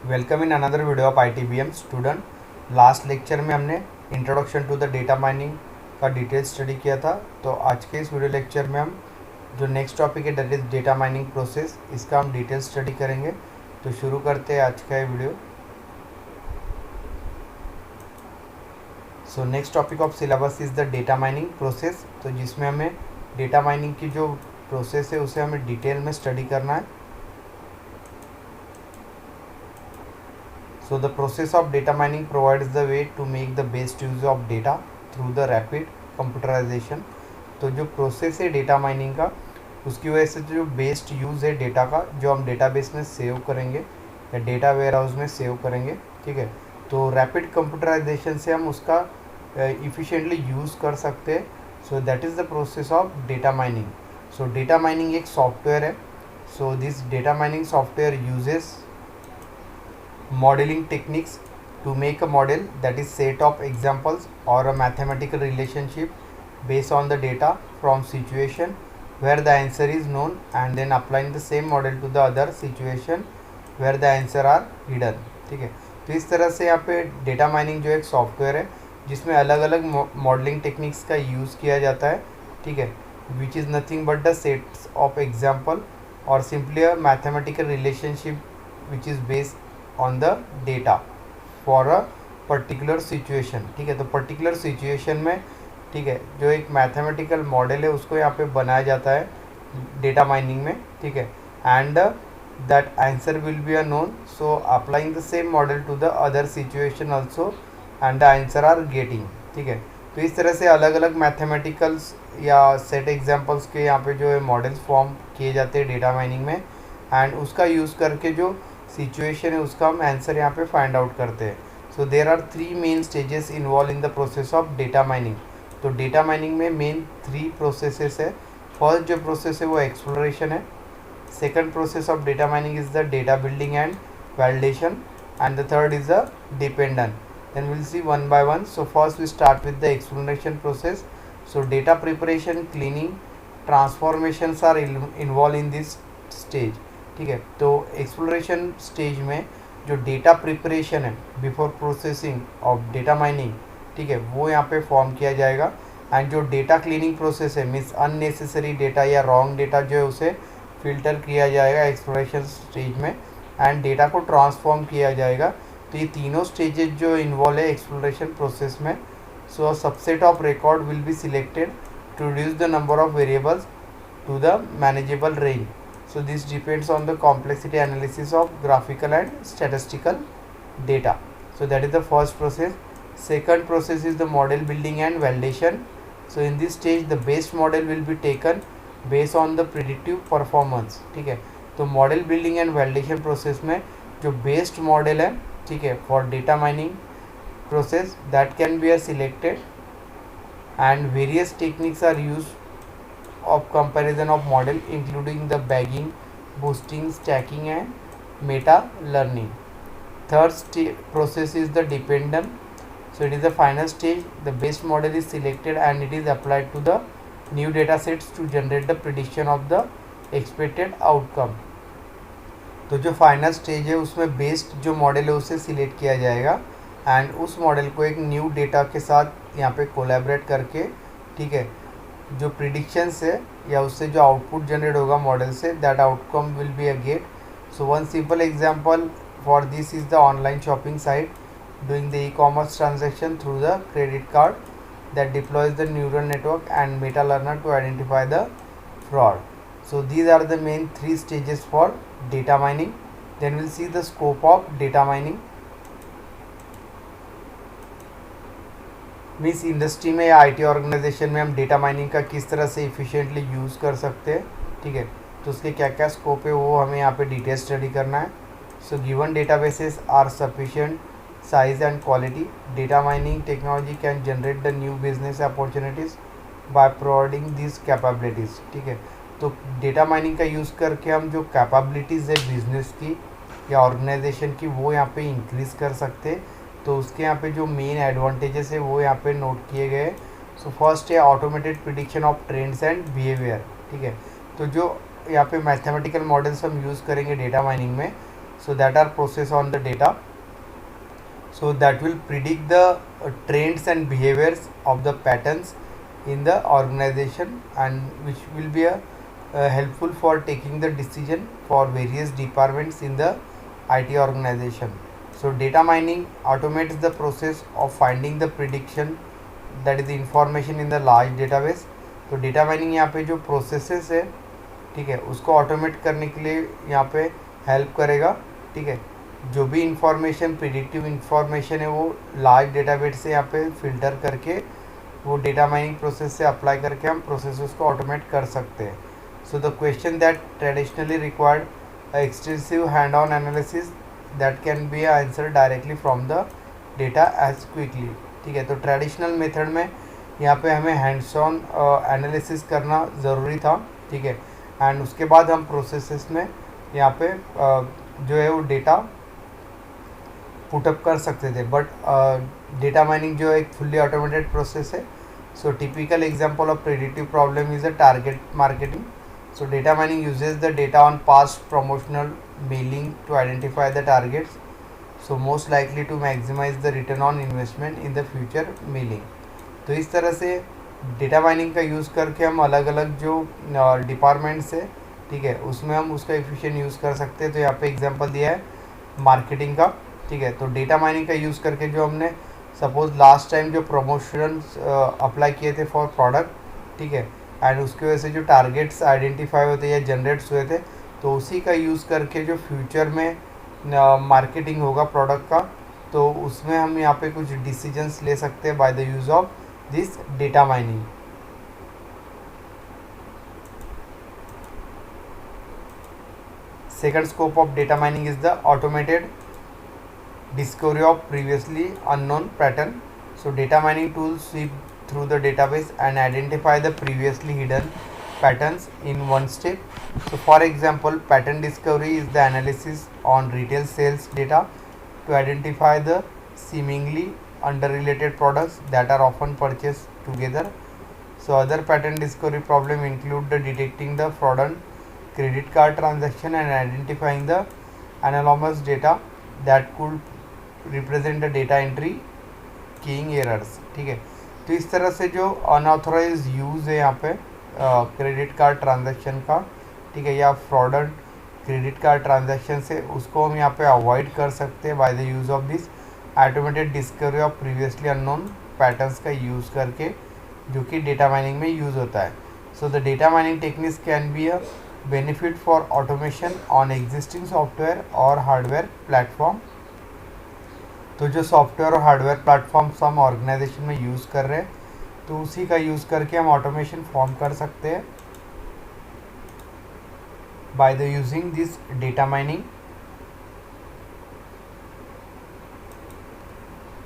Welcome in another video of ITBM student. Last lecture में हमने introduction to the data mining का detail study किया था। तो आज के इस वीडियो लेक्चर में हम जो नेक्स्ट टॉपिक है that is data mining process, इसका हम डिटेल स्टडी करेंगे। तो शुरू करते हैं आज का ये video. So next topic of syllabus is the data mining process, तो जिसमें हमें डेटा माइनिंग की जो प्रोसेस है उसे हमें डिटेल में स्टडी करना है। So the process of data mining provides the way to make the best use of data through the rapid computerization। तो जो प्रोसेस है डेटा माइनिंग का, उसकी वजह से जो बेस्ट यूज़ है डेटा का, जो हम डेटाबेस में सेव करेंगे या डेटा वेयर हाउस में सेव करेंगे, ठीक है। तो रैपिड कंप्यूटराइजेशन से हम उसका इफ़िशिएंटली यूज़ कर सकते हैं। So that is the process of data mining. So data mining एक सॉफ्टवेयर है। So this data mining software uses modeling techniques to make a model, that is set of examples or a mathematical relationship based on the data from situation where the answer is known, and then applying the same model to the other situation where the answer are hidden। ठीक है। तो इस तरह से यहाँ पे data mining जो एक सॉफ्टवेयर है जिसमें अलग अलग मॉडलिंग टेक्निक्स का यूज़ किया जाता है, ठीक है, which is nothing but the sets of example और simply a mathematical relationship which is based on the data for a particular situation. ठीक है। तो पर्टिकुलर सिचुएशन में, ठीक है, जो एक मैथमेटिकल मॉडल है उसको यहाँ पे बनाया जाता है डेटा माइनिंग में, ठीक है। And that answer will be a known, so applying the same model to the other situation also and the answer are getting. ठीक है। तो इस तरह से अलग अलग मैथमेटिकल्स या सेट एग्जाम्पल्स के यहाँ पे जो है मॉडल्स फॉर्म किए जाते हैं डेटा माइनिंग में, एंड उसका यूज़ करके जो सिचुएशन है उसका हम आंसर यहाँ पे फाइंड आउट करते हैं। So there are 3 main stages involve in the process of data mining. तो डेटा माइनिंग में मेन 3 प्रोसेसेस है। फर्स्ट जो प्रोसेस है वो एक्सप्लोरेशन है। Second process of data mining is the data building and validation, and the third is the dependent. Then will see one by one. So first we start with the exploration process. So data preparation, cleaning, transformations are involve in this stage. ठीक है। तो exploration stage में जो data preparation है before processing of data mining, ठीक है, वो यहाँ पे फॉर्म किया जाएगा। एंड जो डेटा क्लीनिंग प्रोसेस है, मीन्स अननेसेसरी डेटा या रॉन्ग डेटा जो है उसे फिल्टर किया जाएगा एक्सप्लोरेशन स्टेज में, एंड डेटा को ट्रांसफॉर्म किया जाएगा। तो ये तीनों स्टेजेज जो इन्वॉल्व है एक्सप्लोरेशन प्रोसेस में। So a subset of record will be selected to reduce the number of variables to the manageable range. So this depends on the complexity analysis of graphical and statistical data. So that is the first process. Second process is the model building and validation. So in this stage the best model will be taken based on the predictive performance। ठीक है। तो model building and validation process में जो best model है, ठीक है, for data mining process that can be selected, and various techniques are used of comparison of model including the bagging, boosting, stacking and meta learning. Third process is the dependent. So it is the final stage. The best model is selected and it is applied to the new data sets to generate the prediction of the expected outcome। तो जो final stage है उसमें best जो model है उसे select किया जाएगा, and उस मॉडल को एक न्यू डेटा के साथ यहाँ पे कोलैबोरेट करके, ठीक है, जो प्रिडिक्शंस है या उससे जो आउटपुट जनरेट होगा मॉडल से, that outcome will be a get. So one simple example for this is the online shopping site doing the e-commerce transaction through the credit card that deploys the neural network and meta learner to identify the fraud. So these are the main 3 stages for data mining. Then will see the scope of data mining. Means industry में या IT organisation में हम data mining का किस तरह से इफ़िशिएंटली use कर सकते हैं, ठीक है। तो उसके क्या क्या स्कोप है वो हमें यहाँ पे डिटेल स्टडी करना है। So given databases are sufficient size and quality, data mining technology can generate the new business opportunities by providing this capabilities. ठीक है। तो डेटा माइनिंग का यूज़ करके हम जो कैपेबिलिटीज़ है बिजनेस की या ऑर्गेनाइजेशन की वो यहाँ पे इंक्रीज़ कर सकते हैं। तो उसके यहाँ पे जो मेन एडवांटेजेस है वो यहाँ पे नोट किए गए। सो फर्स्ट है automated prediction of trends and behaviour. ठीक है। तो जो यहाँ पे मैथमेटिकल मॉडल्स हम यूज़ करेंगे डेटा माइनिंग में, so that are processed on the data, so that will predict the trends and behaviors of the patterns in the organization, and which will be helpful for taking the decision for various departments in the IT organization. So data mining automates the process of finding the prediction, that is the information in the large database. तो data mining यहाँ पे जो processes है, ठीक है, उसको automate करने के लिए यहाँ पे हेल्प करेगा, ठीक है। जो भी इंफॉर्मेशन प्रिडिक्टिव इंफॉर्मेशन है वो लार्ज डेटाबेस से यहाँ पे फिल्टर करके वो डेटा माइनिंग प्रोसेस से अप्लाई करके हम प्रोसेसेस को ऑटोमेट कर सकते हैं। So the question that traditionally required extensive hand on analysis that can be answer directly from the data as quickly, ठीक है। तो ट्रेडिशनल मेथड में यहाँ पे हमें हैंड्स ऑन एनालिसिस करना ज़रूरी था, ठीक है, एंड उसके बाद हम प्रोसेसेस में यहाँ पे जो है वो डेटा पुटअप कर सकते थे। बट डेटा माइनिंग जो एक फुल्ली ऑटोमेटेड प्रोसेस है। So typical example of predictive problem is a target marketing. So data mining uses the data on past promotional mailing to identify the targets, so most likely to maximise the return on investment in the future mailing. तो इस तरह से data mining का use करके हम अलग अलग जो डिपार्टमेंट्स है, ठीक है, उसमें हम उसका एफिशिएंट यूज़ कर सकते हैं। तो यहाँ पे एग्जांपल दिया है मार्केटिंग का, ठीक है। तो डेटा माइनिंग का यूज़ करके जो हमने सपोज लास्ट टाइम जो प्रमोशंस अप्लाई किए थे फॉर प्रोडक्ट, ठीक है, एंड उसकी वजह से जो टारगेट्स आइडेंटिफाई होते या जनरेट्स हुए थे, तो उसी का यूज़ करके जो फ्यूचर में मार्केटिंग होगा प्रोडक्ट का, तो उसमें हम यहाँ पे कुछ डिसीजंस ले सकते हैं by the use of this data mining. Second scope of data mining is the automated discovery of previously unknown pattern. So data mining tools sweep through the database and identify the previously hidden patterns in one step. So for example, pattern discovery is the analysis on retail sales data to identify the seemingly unrelated products that are often purchased together. So other pattern discovery problem include the detecting the fraudulent credit card transaction and identifying the anomalous data that could represent the data entry keying errors, ठीक है। तो इस तरह से जो unauthorized use है यहाँ पे क्रेडिट कार्ड ट्रांजैक्शन का, ठीक है, या फ्रॉडल्ट क्रेडिट कार्ड ट्रांजैक्शन से, उसको हम यहाँ पे अवॉइड कर सकते हैं by the use of this automated discovery of previously unknown patterns का यूज़ करके, जो कि डेटा माइनिंग में यूज़ होता है। So the data mining techniques can be a benefit for automation on existing software और हार्डवेयर प्लेटफॉर्म। तो जो सॉफ्टवेयर और हार्डवेयर प्लेटफॉर्म्स हम ऑर्गेनाइजेशन में यूज़ कर रहे हैं, तो उसी का यूज़ करके हम ऑटोमेशन फॉर्म कर सकते हैं by the using this data mining,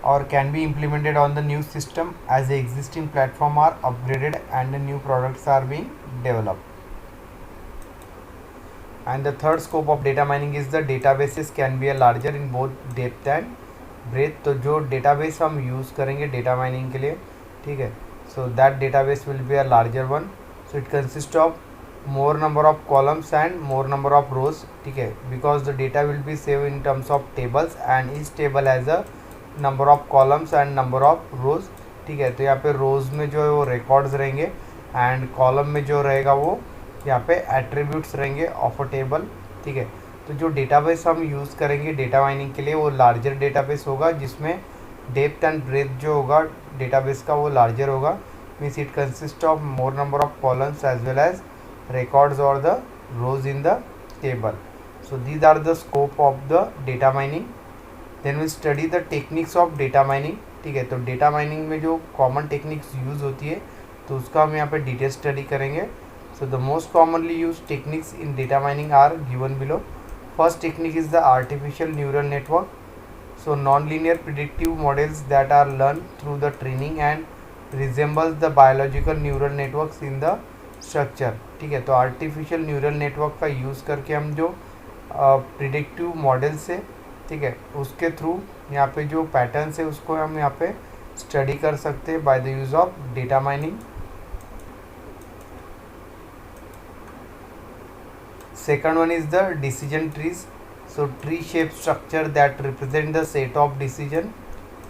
or can be implemented on the new system as the existing platform are upgraded and the new products are being developed. And the third scope of data mining is the databases can be a larger in both depth and breadth. तो जो database हम use करेंगे data mining के लिए, ठीक है, so that database will be a larger one. So it consists of more number of columns and more number of rows, ठीक है, because the data will be saved in terms of tables and each table has a number of columns and number of rows, ठीक है। तो यहाँ पे रोज़ में जो है वो रिकॉर्ड्स रहेंगे एंड कॉलम में जो रहेगा वो यहाँ पे एट्रीब्यूट्स रहेंगे ऑफ अ टेबल, ठीक है। तो जो डेटाबेस हम यूज़ करेंगे डेटा माइनिंग के लिए वो लार्जर डेटाबेस होगा, जिसमें डेप्थ एंड ब्रेथ जो होगा डेटाबेस का वो लार्जर होगा। Means it consist of more number of columns as well as records और the rows in the table. So these are the scope of the data mining. Then we study the techniques of data mining, ठीक है। तो data mining में जो common techniques use होती है, तो उसका हम यहाँ पे डिटेल स्टडी करेंगे। So the most commonly use techniques in data mining are given below. First technique is the artificial neural network. So non linear predictive models that are learn through the training and resembles the biological neural networks in the structure, ठीक है। तो artificial neural network का use करके हम जो predictive model से, ठीक है, उसके थ्रू यहाँ पे जो पैटर्न्स है उसको हम यहाँ पे स्टडी कर सकते हैं by the use of data mining. Second one is the decision trees. So tree shaped structure that represent the set of decision.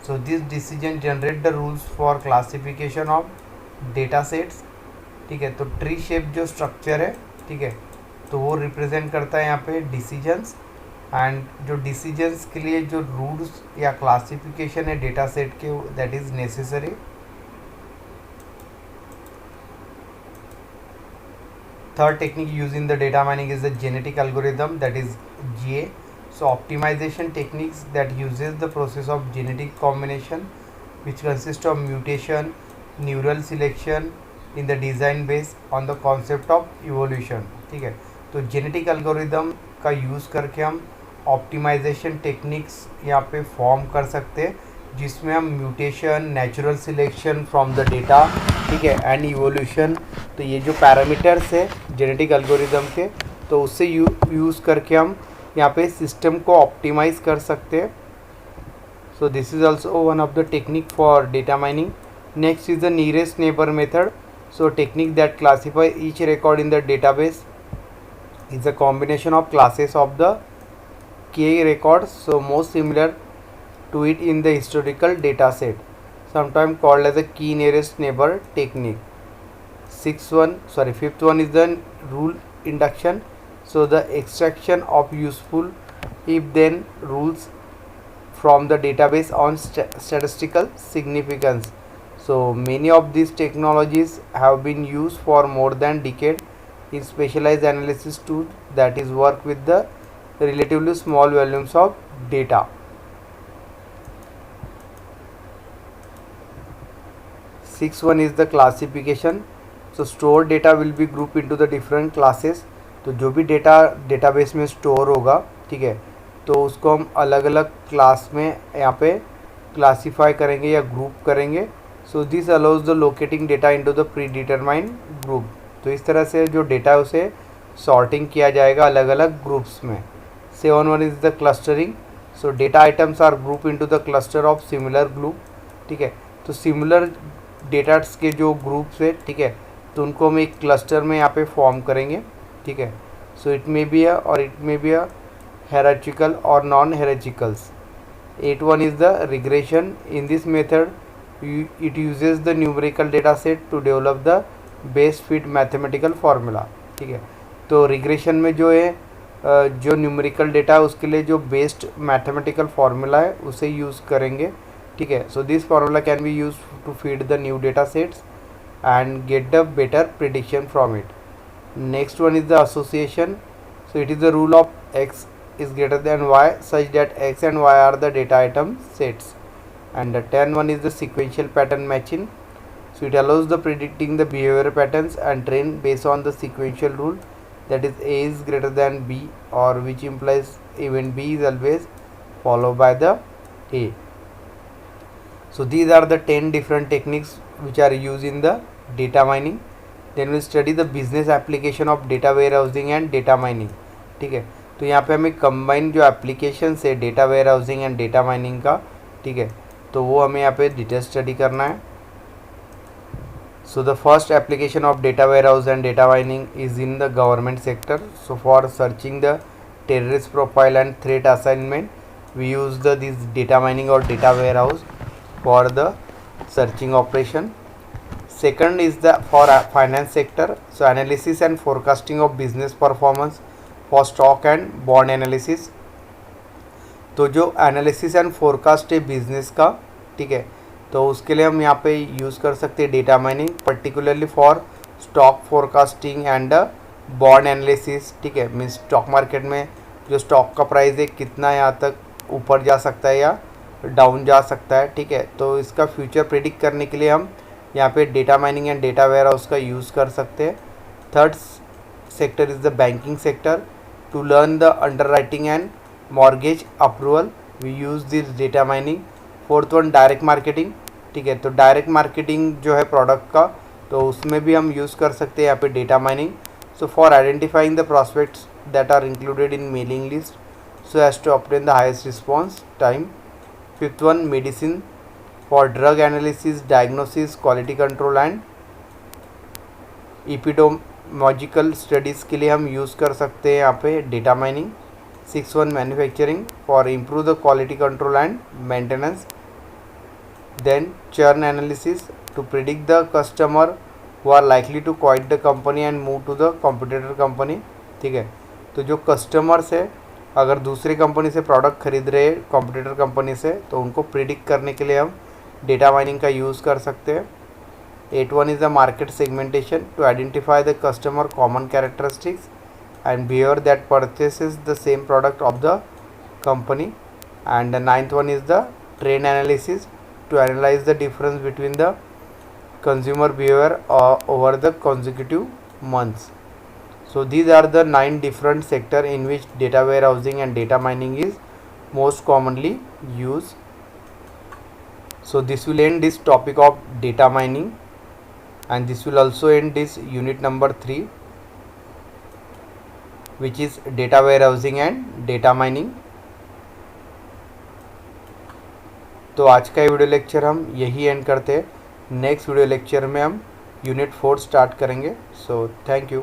So this decision generate the rules for classification of data sets. ठीक है, तो tree shape जो structure है, ठीक है, तो वो represent करता है यहाँ पे डिसीजंस, एंड जो डिसीजंस के लिए जो रूल्स या क्लासिफिकेशन है डेटा सेट के, that is necessary. Third technique used in the data mining is the genetic algorithm, that is GA. So optimization techniques that uses the process of genetic combination, which consists of mutation, neural selection in the design based on the concept of evolution. ठीक है, तो genetic algorithm का use करके हम optimisation techniques यहाँ पे form कर सकते हैं, जिसमें हम mutation, natural selection from the data, ठीक है, एंड इवोल्यूशन, तो ये जो पैरामीटर्स है जेनेटिक एल्गोरिदम के, तो उससे यूज़ करके हम यहाँ पे सिस्टम को ऑप्टिमाइज़ कर सकते हैं. So this is also one of the technique for data mining. Next is the nearest neighbour method. So technique that classify each record in the database is a combination of classes of the K records, so most similar to it in the historical data set, sometimes called as a key nearest neighbor technique. Fifth one is the rule induction. So the extraction of useful if then rules from the database on statistical significance. So many of these technologies have been used for more than decade in specialized analysis tools that is work with the relatively small volumes of data. Sixth one is the classification. So stored data will be grouped into the different classes. तो जो भी data database में store होगा, ठीक है, तो उसको हम अलग अलग क्लास में यहाँ पे क्लासीफाई करेंगे या ग्रुप करेंगे. So this allows the locating data into the pre determined group. तो इस तरह से जो डेटा है उसे सॉर्टिंग किया जाएगा अलग अलग ग्रुप्स में. 7 is the clustering. So data items are group into the cluster of similar group. ठीक है, तो सिमिलर डेटास के जो ग्रुप्स है, ठीक है, तो उनको हम एक क्लस्टर में यहाँ पे फॉर्म करेंगे. ठीक है, so it may be a और it may be a hierarchical or non-hierarchicals. 8 is the regression. In this method, it uses the numerical data set to develop the best fit mathematical formula. ठीक है, तो regression में जो है जो numerical data है उसके लिए जो बेस्ट मैथमेटिकल फार्मूला है उसे यूज़ करेंगे. ठीक है, so this formula can be use to feed the new data sets and get the better prediction from it. Next one is the association. So it is the rule of X is greater than y such that x and y are the data item sets. And the 10 is the sequential pattern matching. So it allows the predicting the behavior patterns and train based on the sequential rule, that is a is greater than b, or which implies event b is always followed by the a. So these are the 10 different techniques which are used in the data mining. Then we'll study the business application of data warehousing and data mining. ठीक है, तो यहाँ पे हमें combine जो application है data warehousing and data mining का, ठीक है, तो वो हमें यहाँ पे डिटेल स्टडी करना है. So the first application of data warehouse and data mining is in the government sector. So for searching the terrorist profile and threat assignment we use the this data mining और data warehouse for the searching operation. Second is the for finance sector. So analysis and forecasting of business performance for stock and bond analysis. तो जो analysis and forecast है business का, ठीक है, तो उसके लिए हम यहाँ पे यूज़ कर सकते हैं data mining, particularly for stock forecasting and bond analysis. ठीक है, मीन्स स्टॉक मार्केट में जो स्टॉक का प्राइस है कितना यहाँ तक ऊपर जा सकता है या डाउन जा सकता है. ठीक है, तो इसका फ्यूचर प्रेडिक्ट करने के लिए हम यहाँ पे data mining and data warehouse का यूज़ कर सकते हैं. Third sector is the banking sector. To learn the underwriting and mortgage approval, we use this data mining. Fourth one direct marketing. ठीक है, तो डायरेक्ट मार्केटिंग जो है product का, तो उसमें भी हम यूज़ कर सकते हैं यहाँ पे data mining. So for identifying the prospects that are included in mailing list so as to obtain the highest response time. Fifth one medicine, for drug analysis, diagnosis, quality control and epidemiological studies के लिए हम use कर सकते हैं यहाँ पे data mining. 6.1 manufacturing for improve the quality control and maintenance. Then churn analysis to predict the customer who are likely to quit the company and move to the competitor company. ठीक है, तो जो customers है अगर दूसरी company से product खरीद रहे हैं कॉम्पिटिटर कंपनी से, तो उनको प्रिडिक्ट करने के लिए हम डेटा माइनिंग का यूज़ कर सकते हैं. 8.1 is the market segmentation to identify the customer common characteristics and behavior that purchases the same product of the company. And the 9th one is the trend analysis to analyze the difference between the consumer behavior over the consecutive months. So these are the 9 different sectors in which data warehousing and data mining is most commonly used. So this will end this topic of data mining, and this will also end this unit number 3, which is data warehousing and data mining. तो आज का video lecture हम यही and करते हैं. Next video lecture में हम unit 4 start करेंगे. So thank you.